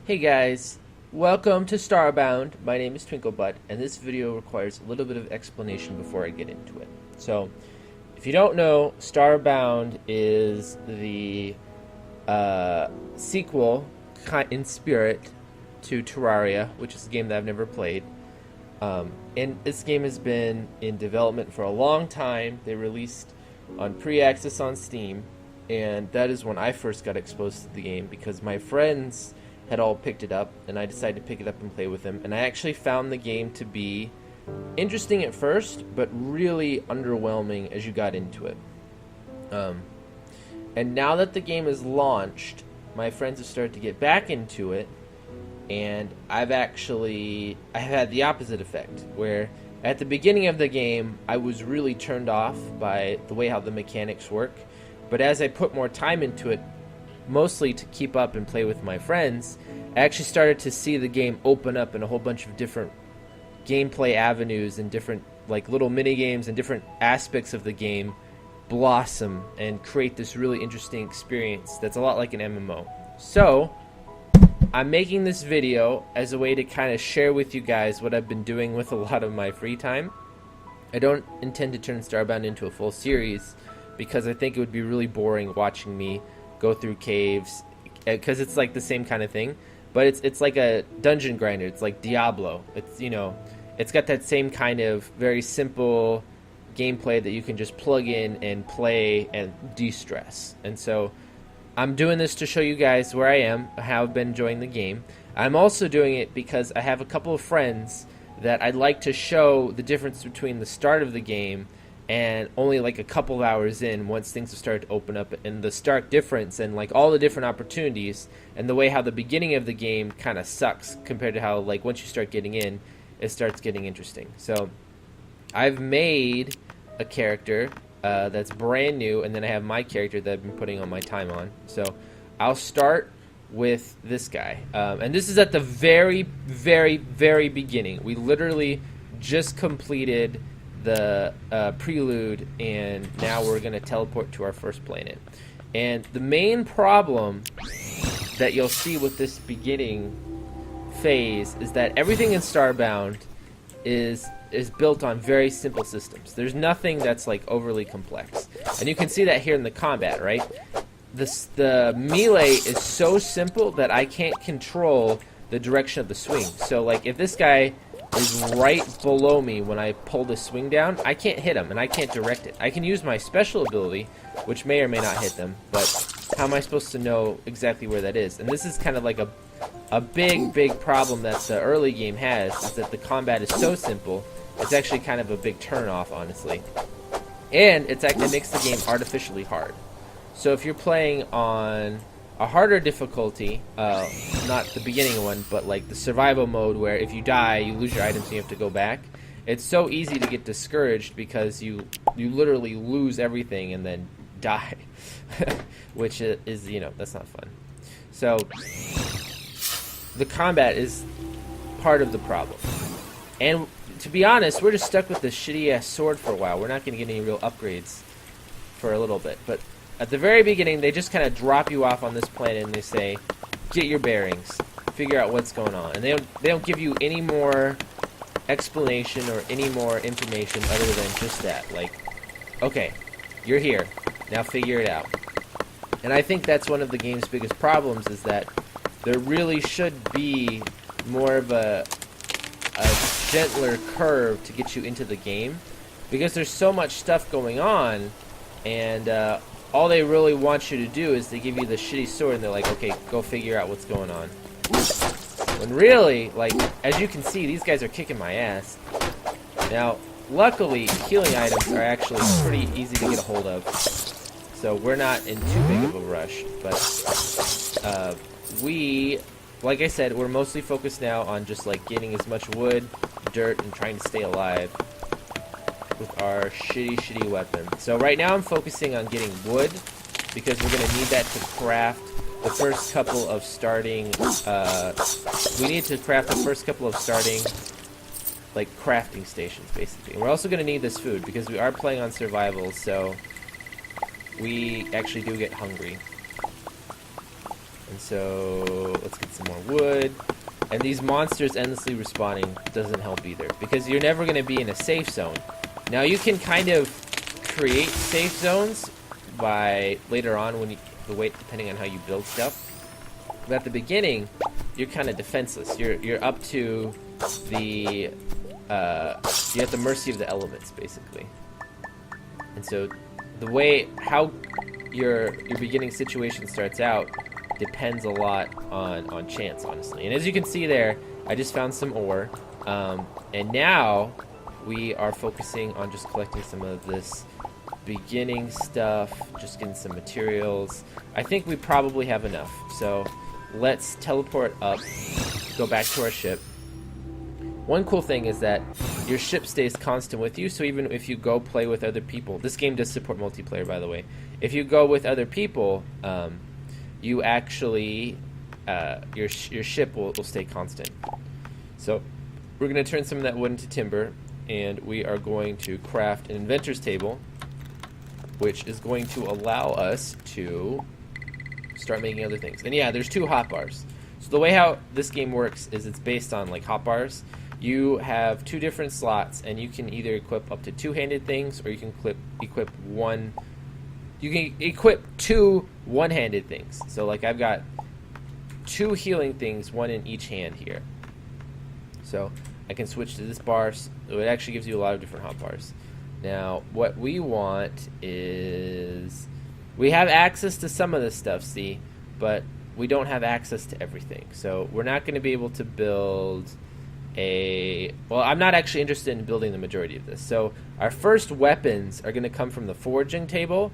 Hey guys, welcome to Starbound. My name is Twinklebutt, and this video requires a little bit of explanation before I get into it. So, if you don't know, Starbound is the sequel in spirit to Terraria, which is a game that I've never played. And this game has been in development for a long time. They released on pre-access on Steam, and that is when I first got exposed to the game because my friends had all picked it up, and I decided to pick it up and play with them. And I actually found the game to be interesting at first, but really underwhelming as you got into it. And now that the game is launched, my friends have started to get back into it, and I had the opposite effect, where at the beginning of the game, I was really turned off by the way how the mechanics work. But as I put more time into it, mostly to keep up and play with my friends, I actually started to see the game open up in a whole bunch of different gameplay avenues and different like little mini games and different aspects of the game blossom and create this really interesting experience that's a lot like an MMO. So I'm making this video as a way to kind of share with you guys what I've been doing with a lot of my free time. I don't intend to turn Starbound into a full series because I think it would be really boring watching me go through caves, because it's like the same kind of thing, but it's like a dungeon grinder. It's like Diablo. It's got that same kind of very simple gameplay that you can just plug in and play and de-stress. And so I'm doing this to show you guys where I am, how I've been enjoying the game. I'm also doing it because I have a couple of friends that I'd like to show the difference between the start of the game and only like a couple of hours in, once things have started to open up, and the stark difference and like all the different opportunities and the way how the beginning of the game kind of sucks compared to how like once you start getting in, it starts getting interesting. So I've made a character that's brand new, and then I have my character that I've been putting on my time on. So I'll start with this guy, and this is at the very, very, very beginning. We literally just completed the prelude, and now we're going to teleport to our first planet. And the main problem that you'll see with this beginning phase is that everything in Starbound is built on very simple systems. There's nothing that's like overly complex, and you can see that here in the combat, right? The melee is so simple that I can't control the direction of the swing. So like if this guy is right below me when I pull the swing down, I can't hit him and I can't direct it. I can use my special ability, which may or may not hit them, but how am I supposed to know exactly where that is? And this is kind of like a big problem that the early game has, is that the combat is so simple. It's actually kind of a big turn-off, honestly. And it makes the game artificially hard. So if you're playing on a harder difficulty, not the beginning one, but like the survival mode where if you die, you lose your items and you have to go back. It's so easy to get discouraged because you literally lose everything and then die, which is, that's not fun. So the combat is part of the problem. And to be honest, we're just stuck with this shitty-ass sword for a while. We're not going to get any real upgrades for a little bit, but at the very beginning, they just kind of drop you off on this planet and they say, get your bearings, figure out what's going on. And they don't give you any more explanation or any more information other than just that. Like, okay, you're here, now figure it out. And I think that's one of the game's biggest problems, is that there really should be more of a gentler curve to get you into the game, because there's so much stuff going on, and all they really want you to do is they give you the shitty sword and they're like, okay, go figure out what's going on. When really, like, as you can see, these guys are kicking my ass. Now, luckily, healing items are actually pretty easy to get a hold of, so we're not in too big of a rush. But like I said, we're mostly focused now on just like getting as much wood, dirt, and trying to stay alive with our shitty weapon. So right now I'm focusing on getting wood, because we're going to need that to craft the first couple of starting, like crafting stations, basically. And we're also going to need this food, because we are playing on survival, so we actually do get hungry. And so let's get some more wood. And these monsters endlessly respawning doesn't help either, because you're never going to be in a safe zone. Now you can kind of create safe zones by later on when depending on how you build stuff. But at the beginning, you're kind of defenseless. You're up to the you're at the mercy of the elements, basically. And so how your beginning situation starts out depends a lot on chance, honestly. And as you can see there, I just found some ore, and now we are focusing on just collecting some of this beginning stuff, just getting some materials. I think we probably have enough, so let's teleport up, go back to our ship. One cool thing is that your ship stays constant with you, so even if you go play with other people, this game does support multiplayer, by the way. If you go with other people, you actually your ship will stay constant. So we're going to turn some of that wood into timber, and we are going to craft an inventor's table, which is going to allow us to start making other things. And yeah, there's 2 hotbars. So the way how this game works is it's based on like hotbars. You have 2 different slots, and you can either equip up to 2-handed things, or you can equip one. You can equip 2 one-handed things. So like I've got 2 healing things, 1 in each hand here. So I can switch to this bar. So it actually gives you a lot of different hotbars. Now what we want is, we have access to some of this stuff, see, but we don't have access to everything. So we're not going to be able to build well, I'm not actually interested in building the majority of this. So our first weapons are going to come from the foraging table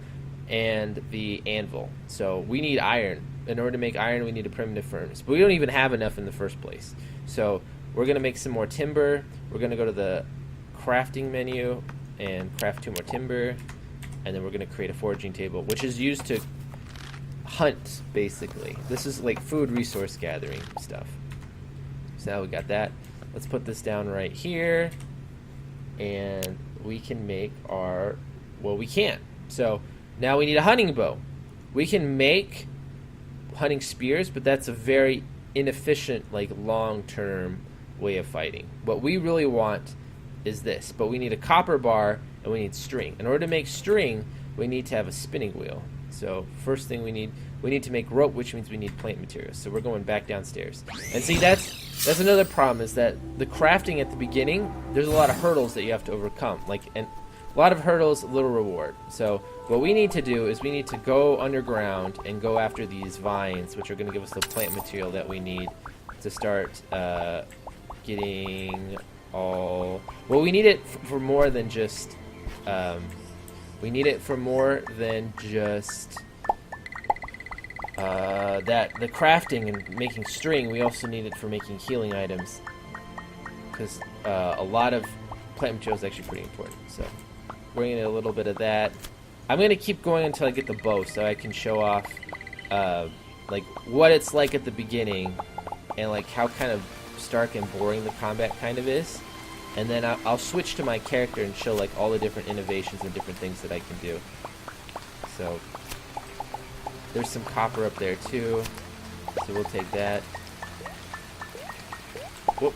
and the anvil. So we need iron. In order to make iron, we need a primitive furnace. But we don't even have enough in the first place. So we're going to make some more timber. We're going to go to the crafting menu and craft 2 more timber. And then we're going to create a foraging table, which is used to hunt, basically. This is like food resource gathering stuff. So now we got that. Let's put this down right here. And we can make our... Well, we can't. So now we need a hunting bow. We can make hunting spears, but that's a very inefficient, like, long-term way of fighting. What we really want is this, but we need a copper bar and we need string. In order to make string, we need to have a spinning wheel. So first thing we need to make rope, which means we need plant materials. So we're going back downstairs. And see, that's another problem, is that the crafting at the beginning, there's a lot of hurdles that you have to overcome. And a lot of hurdles, little reward. So what we need to do is we need to go underground and go after these vines, which are going to give us the plant material that we need to start getting all... Well, we need it for more than just... we need it for more than just the crafting and making string. We also need it for making healing items, because a lot of plant material is actually pretty important. So we're going to get a little bit of that. I'm going to keep going until I get the bow, so I can show off like what it's like at the beginning, and like how kind of stark and boring the combat kind of is. And then I'll switch to my character and show like all the different innovations and different things that I can do. So there's some copper up there too, so we'll take that. Whoop!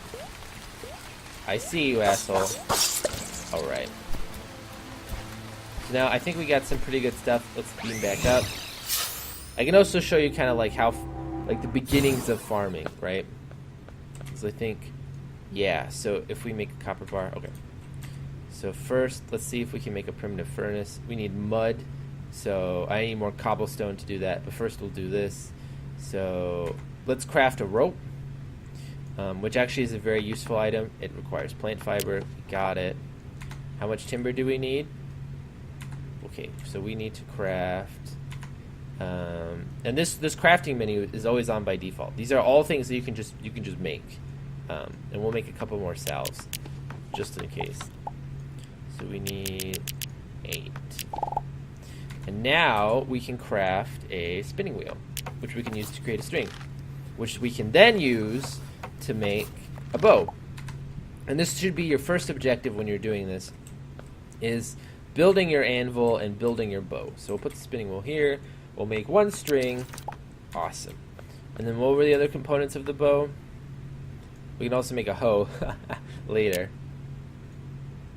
I see you, asshole. All right. So now I think we got some pretty good stuff. Let's beam back up. I can also show you kind of like how, like the beginnings of farming, right? So I think. Yeah, so if we make a copper bar, okay. So first, let's see if we can make a primitive furnace. We need mud, so I need more cobblestone to do that, but first we'll do this. So let's craft a rope, which actually is a very useful item. It requires plant fiber. Got it. How much timber do we need? Okay, so we need to craft... and this crafting menu is always on by default. These are all things that you can just make. And we'll make a couple more salves, just in case. So we need 8. And now we can craft a spinning wheel, which we can use to create a string, which we can then use to make a bow. And this should be your first objective when you're doing this, is building your anvil and building your bow. So we'll put the spinning wheel here. We'll make 1 string. Awesome. And then what were the other components of the bow? We can also make a hoe later.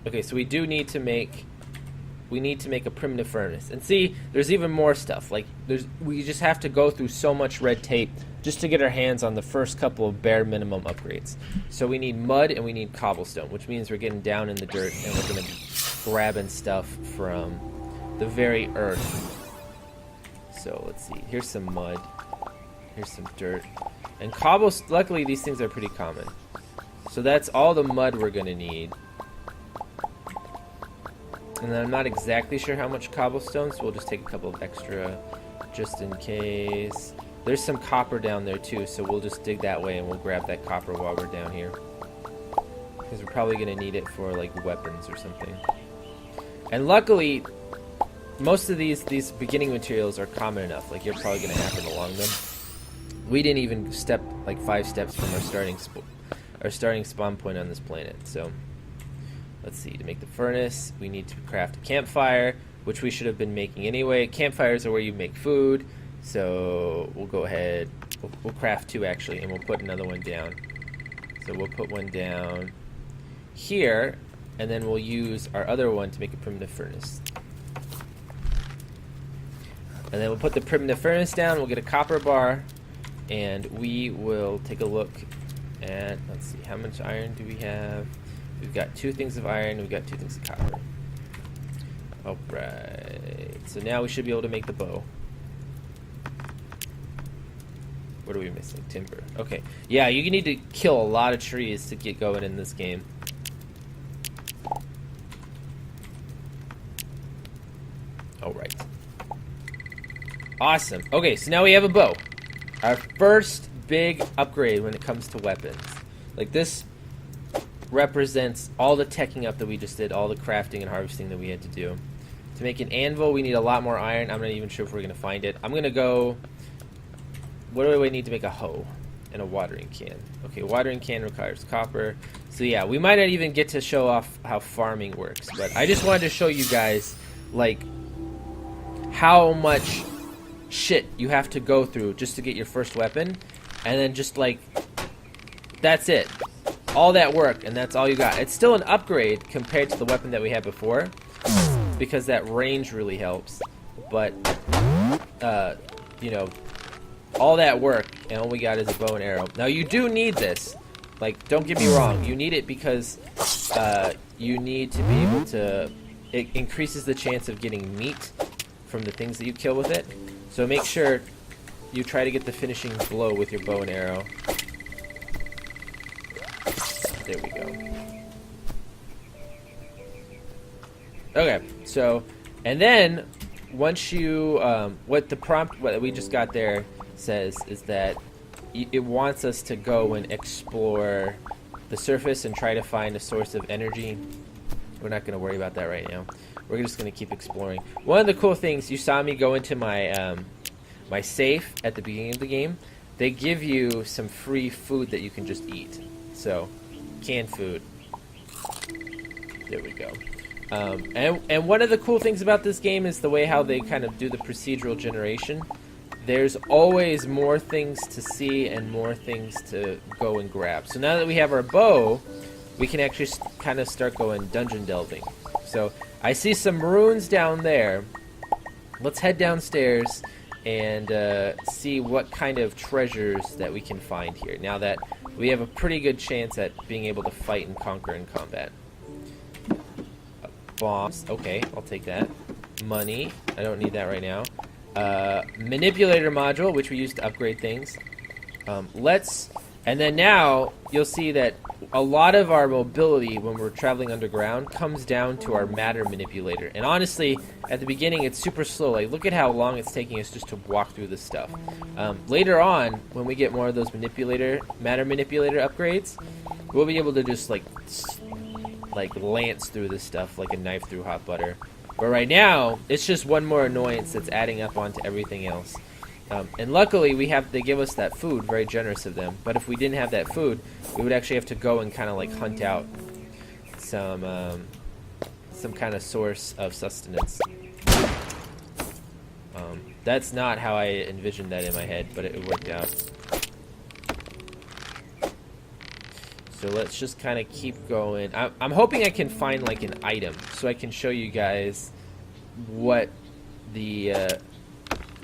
Okay, so we need to make a primitive furnace. And see, there's even more stuff. Like we just have to go through so much red tape just to get our hands on the first couple of bare minimum upgrades. So we need mud and we need cobblestone, which means we're getting down in the dirt and we're going to be grabbing stuff from the very earth. So let's see. Here's some mud. Here's some dirt. And cobblestone, luckily these things are pretty common. So that's all the mud we're going to need. And then I'm not exactly sure how much cobblestone, so we'll just take a couple of extra just in case. There's some copper down there too, so we'll just dig that way and we'll grab that copper while we're down here. Because we're probably going to need it for like weapons or something. And luckily, most of these beginning materials are common enough. Like you're probably going to happen along them. We didn't even step like 5 steps from our starting spawn point on this planet. So let's see. To make the furnace, we need to craft a campfire, which we should have been making anyway. Campfires are where you make food. So we'll go ahead. We'll craft 2 actually, and we'll put another one down. So we'll put one down here, and then we'll use our other one to make a primitive furnace. And then we'll put the primitive furnace down. We'll get a copper bar. And we will take a look at, let's see, how much iron do we have? We've got 2 things of iron, we've got 2 things of copper. Alright, so now we should be able to make the bow. What are we missing? Timber. Okay, yeah, you need to kill a lot of trees to get going in this game. Alright. Awesome. Okay, so now we have a bow. Our first big upgrade when it comes to weapons. Like this represents all the teching up that we just did, all the crafting and harvesting that we had to do. To make an anvil, we need a lot more iron. I'm not even sure if we're going to find it. I'm going to go... What do I need to make a hoe? And a watering can. Okay, watering can requires copper. So yeah, we might not even get to show off how farming works. But I just wanted to show you guys, like, how much shit you have to go through just to get your first weapon, and then just like that's it, all that work, and that's all you got. It's still an upgrade compared to the weapon that we had before because that range really helps, but you know, all that work and all we got is a bow and arrow. Now you do need this, like, don't get me wrong, you need it because you need to be able to, it increases the chance of getting meat from the things that you kill with it. So make sure you try to get the finishing blow with your bow and arrow. There we go. Okay, so, and then once you, what the prompt, what we just got there says is that it wants us to go and explore the surface and try to find a source of energy. We're not going to worry about that right now. We're just going to keep exploring. One of the cool things, you saw me go into my my safe at the beginning of the game. They give you some free food that you can just eat. So, canned food. There we go. And one of the cool things about this game is the way how they kind of do the procedural generation. There's always more things to see and more things to go and grab. So now that we have our bow, we can actually kind of start going dungeon delving. So I see some runes down there. Let's head downstairs and see what kind of treasures that we can find here. Now that we have a pretty good chance at being able to fight and conquer in combat. Bombs. Okay, I'll take that. Money. I don't need that right now. Manipulator module, which we use to upgrade things. And then now you'll see that a lot of our mobility when we're traveling underground comes down to our matter manipulator. And honestly, at the beginning it's super slow. Like, look at how long it's taking us just to walk through this stuff. Later on, when we get more of those matter manipulator upgrades, we'll be able to just like lance through this stuff like a knife through hot butter. But right now, it's just one more annoyance that's adding up onto everything else. And luckily, they give us that food, very generous of them. But if we didn't have that food, we would actually have to go and kind of like hunt out some kind of source of sustenance. That's not how I envisioned that in my head, but it worked out. So let's just kind of keep going. I'm hoping I can find like an item so I can show you guys what the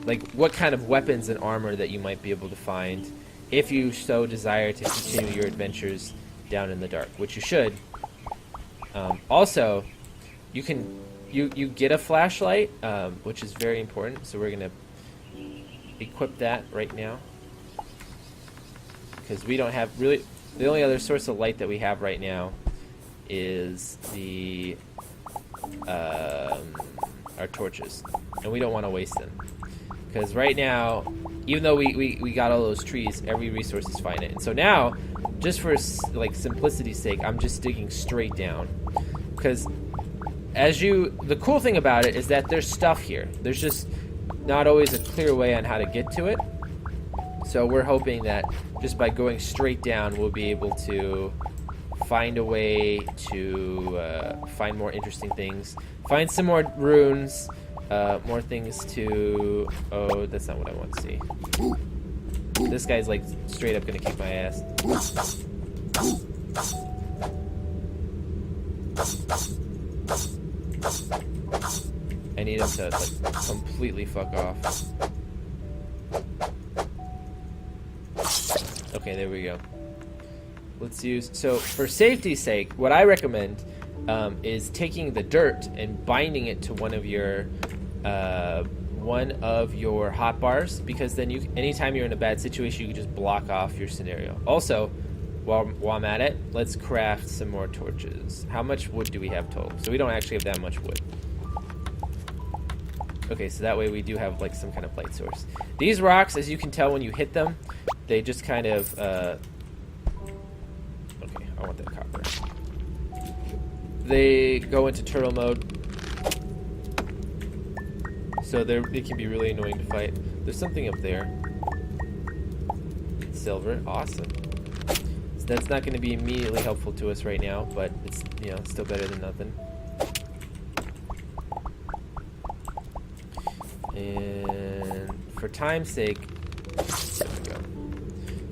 like what kind of weapons and armor that you might be able to find if you so desire to continue your adventures down in the dark, which you should. Also, you can you get a flashlight, which is very important. So we're gonna equip that right now because we don't have really. The only other source of light that we have right now is the our torches, and we don't want to waste them because right now, even though we got all those trees, every resource is finite. And so now, just for like simplicity's sake, I'm just digging straight down because the cool thing about it is that there's stuff here. There's just not always a clear way on how to get to it. So we're hoping that just by going straight down, we'll be able to find a way to find more interesting things, find some more runes, more things to... Oh, that's not what I want to see. This guy's like straight up gonna kick my ass. I need him to like completely fuck off. Okay, there we go. Let's use... So, for safety's sake, what I recommend is taking the dirt and binding it to one of your hotbars, because then anytime you're in a bad situation, you can just block off your scenario. Also, while I'm at it, let's craft some more torches. How much wood do we have total? So we don't actually have that much wood. Okay, so that way we do have like some kind of light source. These rocks, as you can tell when you hit them, they just kind of, okay, I want that copper. They go into turtle mode. So it can be really annoying to fight. There's something up there. Silver, awesome. So that's not going to be immediately helpful to us right now, but it's, you know, still better than nothing. And for time's sake, there we go.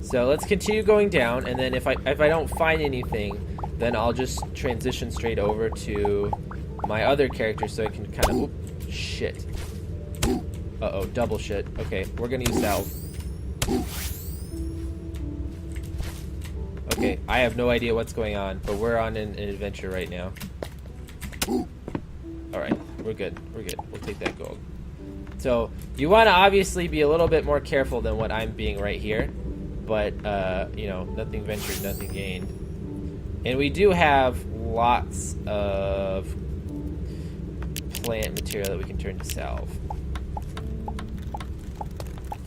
So let's continue going down, and then if I don't find anything, then I'll just transition straight over to my other character so I can kind of... Oop, shit. Uh-oh, double shit. Okay, we're gonna use salve. Okay, I have no idea what's going on, but we're on an adventure right now. Alright, we're good. We're good. We'll take that gold. So, you want to obviously be a little bit more careful than what I'm being right here. But, you know, nothing ventured, nothing gained. And we do have lots of plant material that we can turn to salve.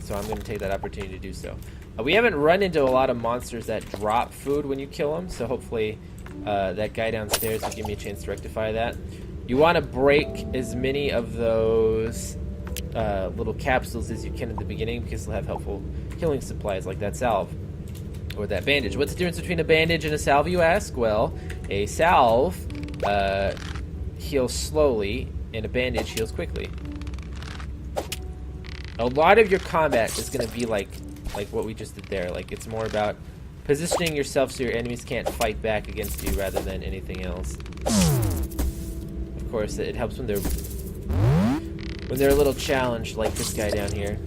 So I'm going to take that opportunity to do so. We haven't run into a lot of monsters that drop food when you kill them, so hopefully that guy downstairs will give me a chance to rectify that. You want to break as many of those little capsules as you can at the beginning, because they'll have helpful healing supplies like that salve or that bandage. What's the difference between a bandage and a salve, you ask? Well, a salve heals slowly and a bandage heals quickly. A lot of your combat is going to be like what we just did there. Like, it's more about positioning yourself so your enemies can't fight back against you rather than anything else. Of course, it helps when they're a little challenged, like this guy down here.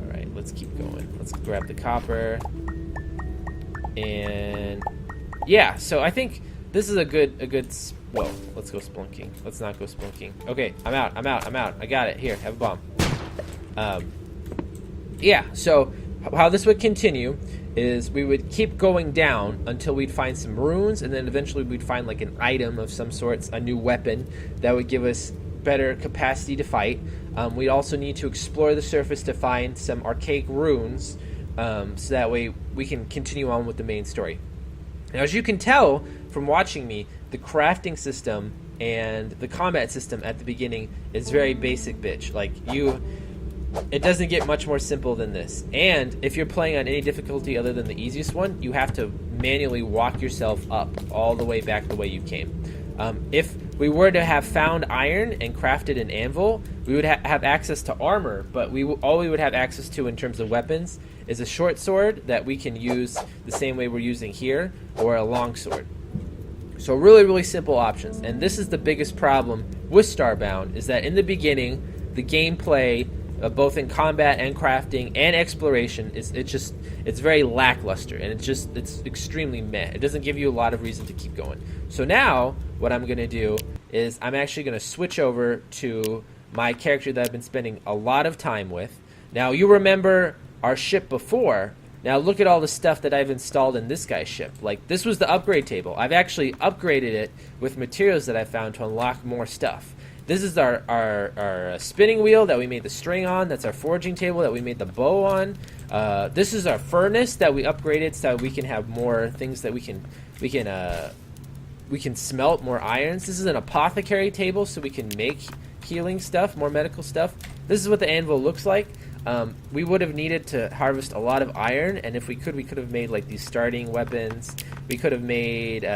Alright, let's keep going. Let's grab the copper. And yeah, so I think this is a good whoa, let's go splunking. Let's not go splunking. Okay, I'm out. I got it. Here, have a bomb. Yeah, so how this would continue is we would keep going down until we'd find some runes, and then eventually we'd find like an item of some sorts, a new weapon that would give us better capacity to fight. We'd also need to explore the surface to find some archaic runes, so that way we can continue on with the main story. Now, as you can tell from watching me, the crafting system and the combat system at the beginning is very basic, bitch. Like, it doesn't get much more simple than this. And if you're playing on any difficulty other than the easiest one, you have to manually walk yourself up all the way back the way you came. If we were to have found iron and crafted an anvil, we would have access to armor, but all we would have access to in terms of weapons is a short sword that we can use the same way we're using here, or a long sword. So really, really simple options. And this is the biggest problem with Starbound, is that in the beginning, the gameplay, both in combat and crafting and exploration, it's very lackluster, and it's extremely meh. It doesn't give you a lot of reason to keep going. So now, what I'm going to do is I'm actually going to switch over to my character that I've been spending a lot of time with. Now, you remember our ship before. Now look at all the stuff that I've installed in this guy's ship. Like, this was the upgrade table. I've actually upgraded it with materials that I found to unlock more stuff. This is our spinning wheel that we made the string on. That's our forging table that we made the bow on. This is our furnace that we upgraded so we can have more things that we can smelt more irons. This is an apothecary table so we can make healing stuff, more medical stuff. This is what the anvil looks like. We would have needed to harvest a lot of iron, and if we could have made like these starting weapons. We could have made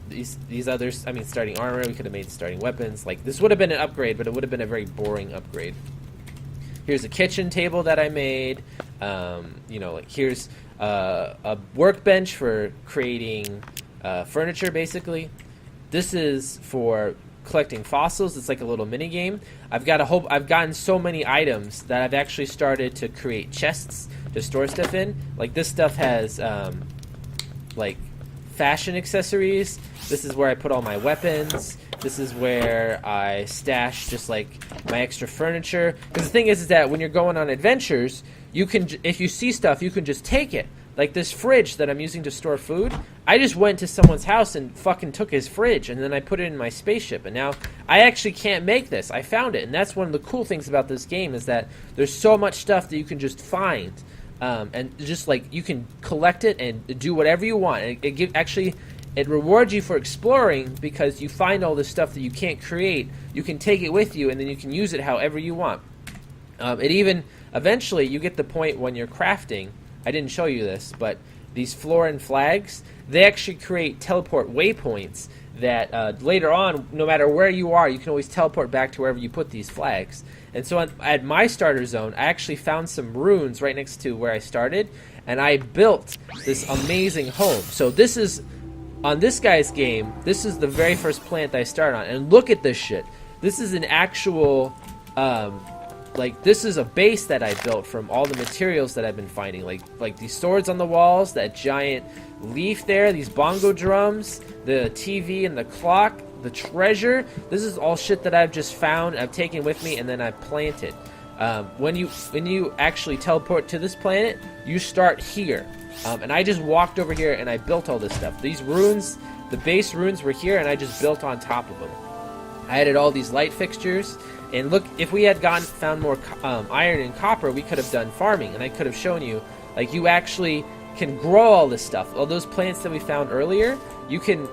these others. I mean, starting armor. We could have made starting weapons. Like, this would have been an upgrade, but it would have been a very boring upgrade. Here's a kitchen table that I made. Like, here's a workbench for creating furniture, basically. This is for collecting fossils. It's like a little mini game. I've gotten so many items that I've actually started to create chests to store stuff in. Like, this stuff has like fashion accessories. This is where I put all my weapons. This is where I stash just like my extra furniture. Because the thing is that when you're going on adventures, you can, if you see stuff, you can just take it. Like this fridge that I'm using to store food, I just went to someone's house and fucking took his fridge, and then I put it in my spaceship, and now I actually can't make this. I found it, and that's one of the cool things about this game, is that there's so much stuff that you can just find, and just like you can collect it and do whatever you want. And it rewards you for exploring, because you find all this stuff that you can't create. You can take it with you, and then you can use it however you want. It even eventually you get the point when you're crafting. I didn't show you this, but these Florin flags, they actually create teleport waypoints that later on, no matter where you are, you can always teleport back to wherever you put these flags. And so at my starter zone, I actually found some runes right next to where I started, and I built this amazing home. So this is, on this guy's game, this is the very first plant that I started on. And look at this shit. This is an actual... this is a base that I built from all the materials that I've been finding. Like these swords on the walls, that giant leaf there, these bongo drums, the TV and the clock, the treasure. This is all shit that I've just found, I've taken with me, and then I've planted. When you actually teleport to this planet, you start here. And I just walked over here and I built all this stuff. These runes, the base runes were here, and I just built on top of them. I added all these light fixtures. And look, if we had found more iron and copper, we could have done farming, and I could have shown you, like, you actually can grow all this stuff. All those plants that we found earlier, you can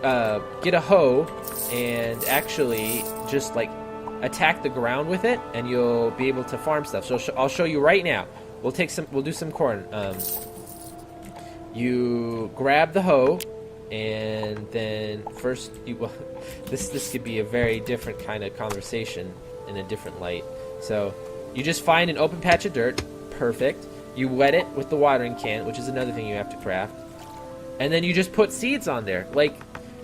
get a hoe and actually just, like, attack the ground with it, and you'll be able to farm stuff. So I'll show you right now. We'll do some corn. You grab the hoe, and then first this could be a very different kind of conversation in a different light. So you just find an open patch of dirt. Perfect. You wet it with the watering can, which is another thing you have to craft, and then you just put seeds on there,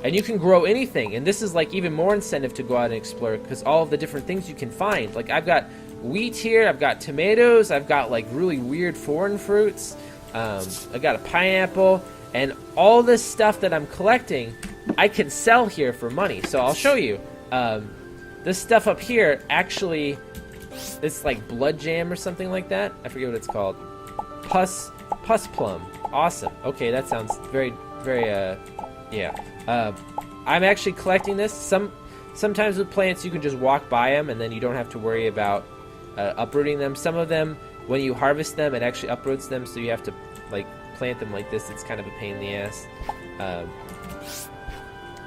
and you can grow anything. And this is like even more incentive to go out and explore, because all of the different things you can find. Like, I've got wheat here, I've got tomatoes, I've got like really weird foreign fruits, I got a pineapple, and all this stuff that I'm collecting I can sell here for money. So I'll show you. This stuff up here, actually, it's like blood jam or something like that. I forget what it's called. Pus plum. Awesome. Okay, that sounds very, very, yeah. I'm actually collecting this. Sometimes with plants, you can just walk by them, and then you don't have to worry about uprooting them. Some of them, when you harvest them, it actually uproots them, so you have to, like, plant them like this. It's kind of a pain in the ass.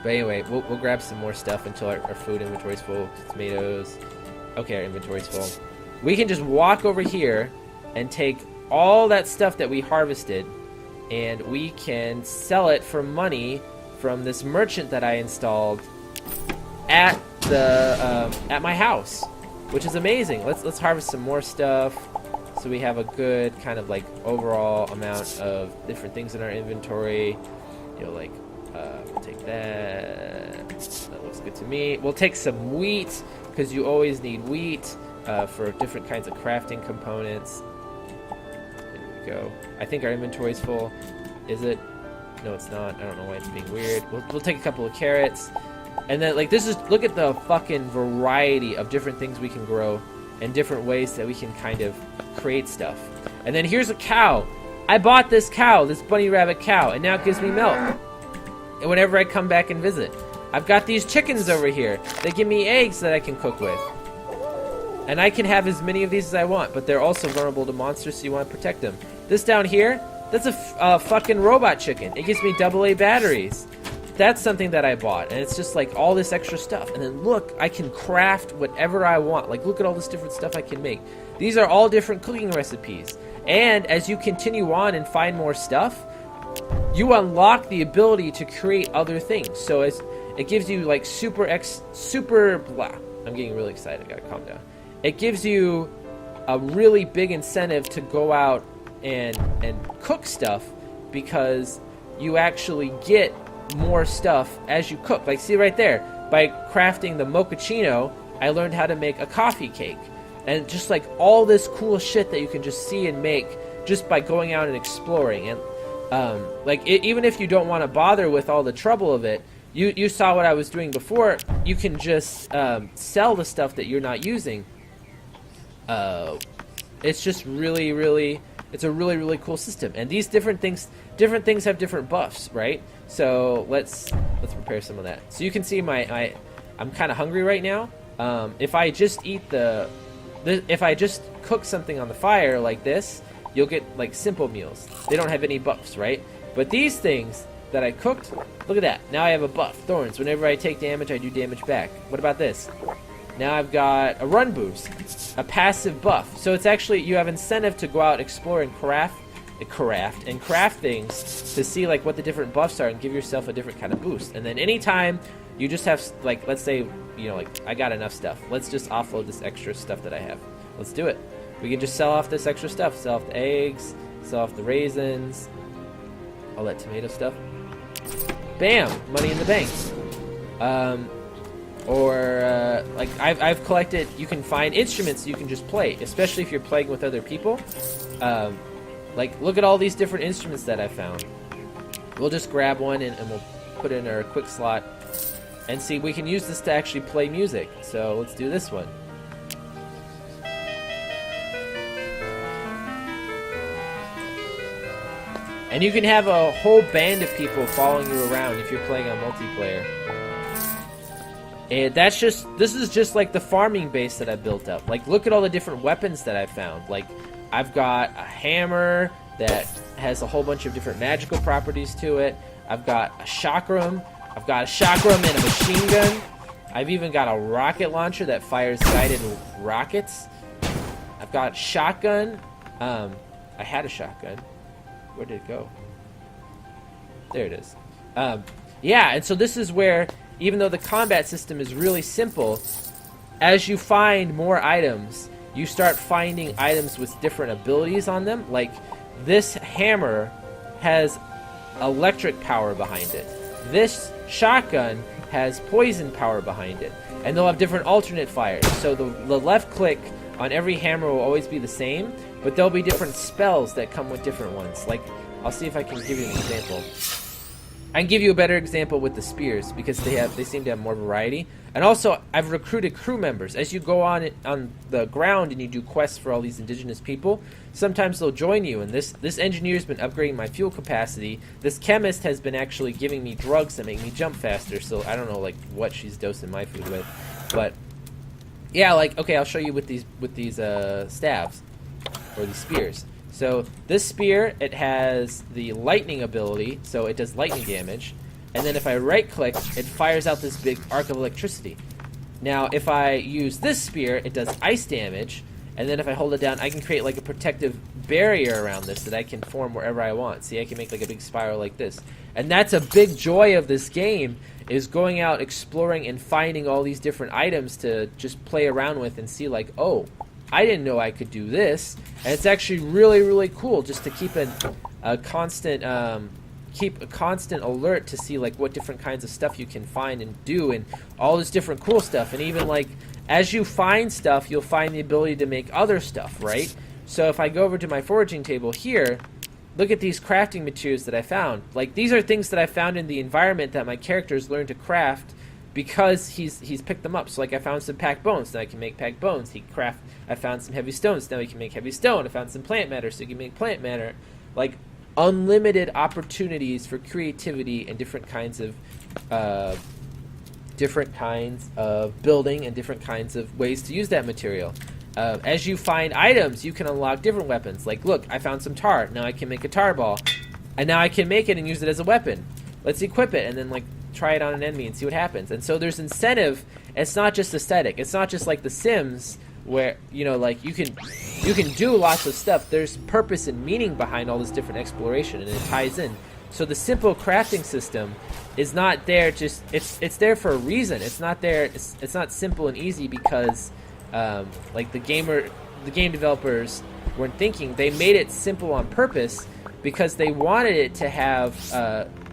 But anyway, we'll grab some more stuff until our food inventory's full. Tomatoes. Okay, our inventory's full. We can just walk over here and take all that stuff that we harvested, and we can sell it for money from this merchant that I installed at the at my house, which is amazing. Let's harvest some more stuff, so we have a good kind of like overall amount of different things in our inventory. You know, like we'll take that. That looks good to me. We'll take some wheat because you always need wheat for different kinds of crafting components. There we go. I think our inventory's full. Is it? No, it's not. I don't know why it's being weird. We'll take a couple of carrots. And then, like, look at the fucking variety of different things we can grow and different ways that we can kind of create stuff. And then here's a cow. I bought this cow, this bunny rabbit cow, and now it gives me milk. And whenever I come back and visit. I've got these chickens over here. They give me eggs that I can cook with. And I can have as many of these as I want, but they're also vulnerable to monsters, so you want to protect them. This down here, that's a fucking robot chicken. It gives me AA batteries. That's something that I bought, and it's just like all this extra stuff. And then look, I can craft whatever I want. Like, look at all this different stuff I can make. These are all different cooking recipes. And as you continue on and find more stuff, you unlock the ability to create other things. So it gives you like super blah. I'm getting really excited. I gotta calm down. It gives you a really big incentive to go out and cook stuff, because you actually get more stuff as you cook. Like, see right there, by crafting the mochaccino, I learned how to make a coffee cake. And just like all this cool shit that you can just see and make just by going out and exploring. And even if you don't want to bother with all the trouble of it, you saw what I was doing before. You can just sell the stuff that you're not using. It's just really it's a really cool system. And these different things have different buffs, right? So let's prepare some of that. So you can see I'm kind of hungry right now. If I just eat if I just cook something on the fire like this, you'll get like simple meals. They don't have any buffs, right? But these things that I cooked, look at that. Now I have a buff, thorns. Whenever I take damage, I do damage back. What about this? Now I've got a run boost, a passive buff. So it's actually, you have incentive to go out, explore, and craft things to see like what the different buffs are and give yourself a different kind of boost. And then anytime you just have, like, let's say, you know, like, I got enough stuff. Let's just offload this extra stuff that I have. Let's do it. We can just sell off this extra stuff. Sell off the eggs, sell off the raisins, all that tomato stuff. Bam! Money in the bank. Like I've collected, you can find instruments you can just play, especially if you're playing with other people. Like, look at all these different instruments that I found. We'll just grab one and we'll put it in our quick slot. And see, we can use this to actually play music. So let's do this one. And you can have a whole band of people following you around if you're playing on multiplayer. And this is just like the farming base that I built up. Like, look at all the different weapons that I found. Like, I've got a hammer that has a whole bunch of different magical properties to it. I've got a chakram. I've got a chakram and a machine gun. I've even got a rocket launcher that fires guided rockets. I've got a shotgun. I had a shotgun. Where did it go? There it is. Yeah, and so this is where, even though the combat system is really simple, as you find more items, you start finding items with different abilities on them. Like, this hammer has electric power behind it. This shotgun has poison power behind it. And they'll have different alternate fires. So the left click on every hammer will always be the same, but there'll be different spells that come with different ones. Like, I'll see if I can give you an example. I can give you a better example with the spears, because they seem to have more variety. And also, I've recruited crew members. As you go on the ground and you do quests for all these indigenous people, sometimes they'll join you. And this engineer's been upgrading my fuel capacity. This chemist has been actually giving me drugs that make me jump faster. So I don't know like what she's dosing my food with, but yeah, like, okay, I'll show you with these staves or these spears. So this spear, it has the lightning ability, so it does lightning damage. And then if I right-click, it fires out this big arc of electricity. Now, if I use this spear, it does ice damage. And then if I hold it down, I can create like a protective barrier around this that I can form wherever I want. See, I can make like a big spiral like this. And that's a big joy of this game, is going out, exploring, and finding all these different items to just play around with and see like, oh, I didn't know I could do this. And it's actually really, really cool just to keep a constant alert to see like what different kinds of stuff you can find and do, and all this different cool stuff. And even like as you find stuff, you'll find the ability to make other stuff, right? So if I go over to my foraging table here, look at these crafting materials that I found. Like, these are things that I found in the environment that my characters learned to craft because he's picked them up. So like I found some packed bones, now I can make packed bones. I found some heavy stones, now he can make heavy stone. I found some plant matter, so he can make plant matter. Like, unlimited opportunities for creativity and different kinds of building and different kinds of ways to use that material. As you find items, you can unlock different weapons. Like, look, I found some tar. Now I can make a tar ball. And now I can make it and use it as a weapon. Let's equip it and then, like, try it on an enemy and see what happens. And so there's incentive. It's not just aesthetic. It's not just like The Sims where, you know, like, you can do lots of stuff. There's purpose and meaning behind all this different exploration, and it ties in. So the simple crafting system is not there just... It's there for a reason. It's not there... It's not simple and easy because... like the game developers weren't thinking. They made it simple on purpose because they wanted it to have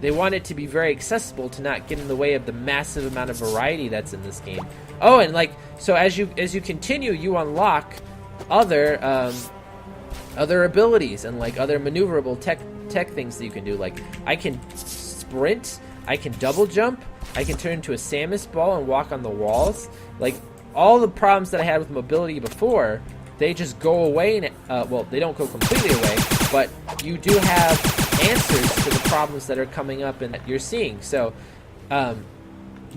they wanted it to be very accessible, to not get in the way of the massive amount of variety that's in this game. Oh, and like, so as you continue, you unlock other abilities and like other maneuverable tech things that you can do. Like, I can sprint, I can double jump, I can turn into a Samus ball and walk on the walls. Like, all the problems that I had with mobility before, they just go away. And, well, they don't go completely away, but you do have answers to the problems that are coming up and that you're seeing. So,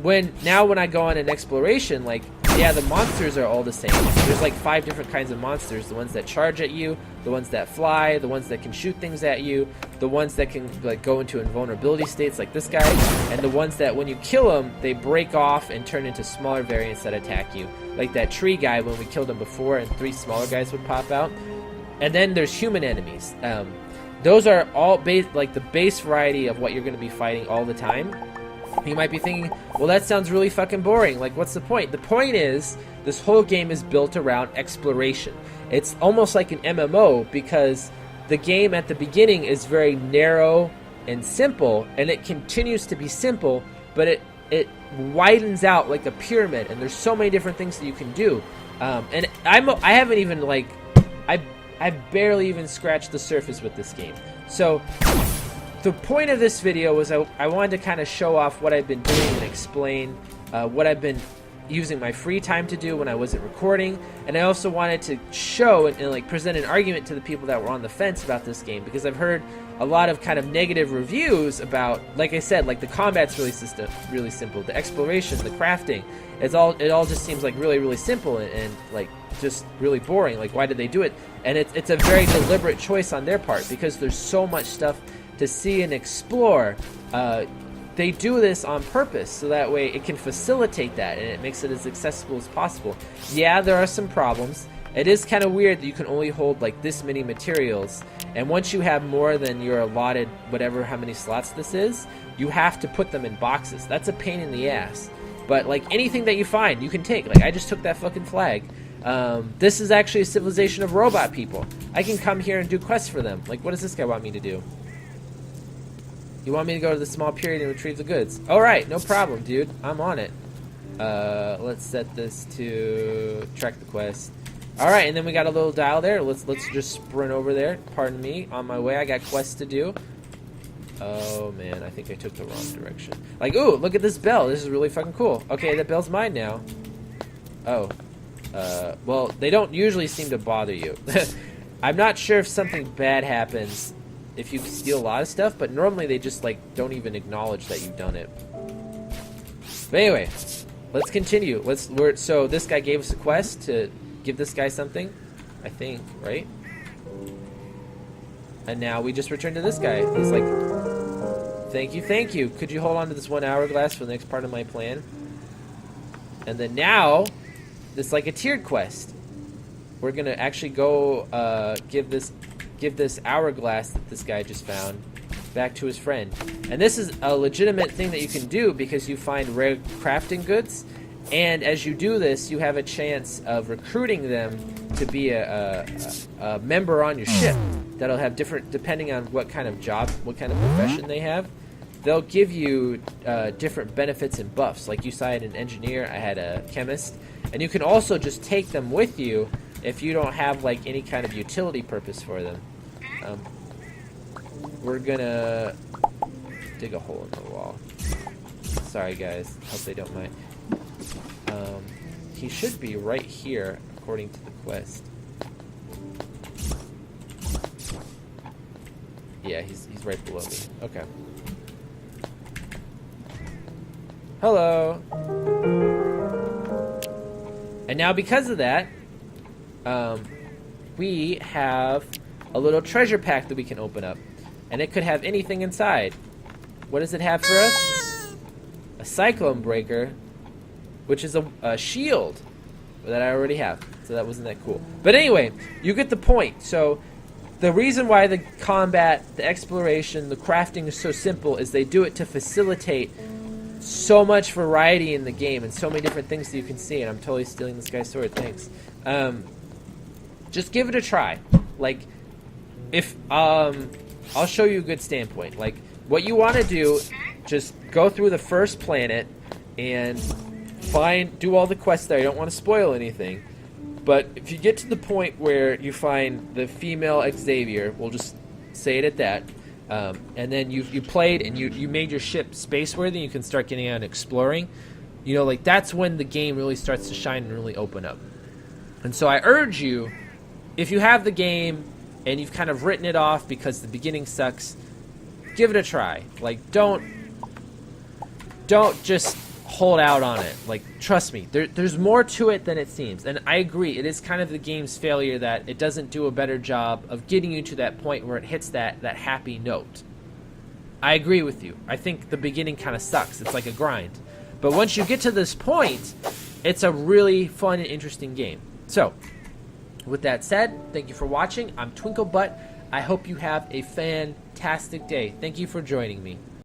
when I go on an exploration, like, yeah, the monsters are all the same. There's like 5 different kinds of monsters. The ones that charge at you, the ones that fly, the ones that can shoot things at you, the ones that can like go into invulnerability states like this guy, and the ones that when you kill them, they break off and turn into smaller variants that attack you. Like that tree guy when we killed him before, and 3 smaller guys would pop out. And then there's human enemies. Those are all like the base variety of what you're going to be fighting all the time. You might be thinking, well, that sounds really fucking boring. Like, what's the point? The point is, this whole game is built around exploration. It's almost like an MMO because the game at the beginning is very narrow and simple, and it continues to be simple, but it widens out like a pyramid, and there's so many different things that you can do. And I haven't even, like, I've barely even scratched the surface with this game. So the point of this video was I wanted to kind of show off what I've been doing and explain what I've been using my free time to do when I wasn't recording, and I also wanted to show and like present an argument to the people that were on the fence about this game, because I've heard a lot of kind of negative reviews about, like I said, like the combat's really simple, the exploration, the crafting, it all just seems like really simple and like just really boring. Like, why did they do it? And it's a very deliberate choice on their part because there's so much stuff to see and explore. They do this on purpose so that way it can facilitate that and it makes it as accessible as possible. Yeah, there are some problems. It is kind of weird that you can only hold like this many materials, and once you have more than your allotted how many slots this is, you have to put them in boxes. That's a pain in the ass. But like anything that you find, you can take. Like, I just took that fucking flag. This is actually a civilization of robot people. I can come here and do quests for them. Like, what does this guy want me to do? You want me to go to the small period and retrieve the goods? Alright, no problem, dude. I'm on it. Let's set this to track the quest. Alright, and then we got a little dial there. Let's just sprint over there. Pardon me. On my way, I got quests to do. Oh, man, I think I took the wrong direction. Like, ooh, look at this bell. This is really fucking cool. Okay, that bell's mine now. Oh. Well, they don't usually seem to bother you. I'm not sure if something bad happens if you steal a lot of stuff, but normally they just, like, don't even acknowledge that you've done it. But anyway, let's continue. So this guy gave us a quest to give this guy something, I think, right? And now we just return to this guy. He's like, thank you. Could you hold on to this 1 hourglass for the next part of my plan? And then now, it's like a tiered quest. We're gonna actually go give this give this hourglass that this guy just found back to his friend. And this is a legitimate thing that you can do because you find rare crafting goods, and as you do this, you have a chance of recruiting them to be a member on your ship that'll have different, depending on what kind of job, what kind of profession they have. They'll give you different benefits and buffs. Like you saw, I had an engineer, I had a chemist, and you can also just take them with you if you don't have like any kind of utility purpose for them. We're gonna dig a hole in the wall. Sorry guys, hope they don't mind. He should be right here according to the quest. Yeah, he's right below me. Okay. Hello. And now because of that, we have a little treasure pack that we can open up. And it could have anything inside. What does it have for us? A cyclone breaker, which is a shield that I already have. So that wasn't that cool. But anyway, you get the point. So the reason why the combat, the exploration, the crafting is so simple is they do it to facilitate so much variety in the game and so many different things that you can see. And I'm totally stealing this guy's sword, thanks. Just give it a try. Like, if I'll show you a good standpoint. Like, what you want to do, just go through the first planet and do all the quests there. You don't want to spoil anything. But if you get to the point where you find the female Xavier, we'll just say it at that, and then you played and you made your ship space-worthy, you can start getting out and exploring, you know, like, that's when the game really starts to shine and really open up. And so I urge you, if you have the game and you've kind of written it off because the beginning sucks, give it a try. Like, don't just hold out on it. Like, trust me, there's more to it than it seems. And I agree, it is kind of the game's failure that it doesn't do a better job of getting you to that point where it hits that happy note. I agree with you. I think the beginning kind of sucks. It's like a grind. But once you get to this point, it's a really fun and interesting game. So, with that said, thank you for watching. I'm Twinklebutt. I hope you have a fantastic day. Thank you for joining me.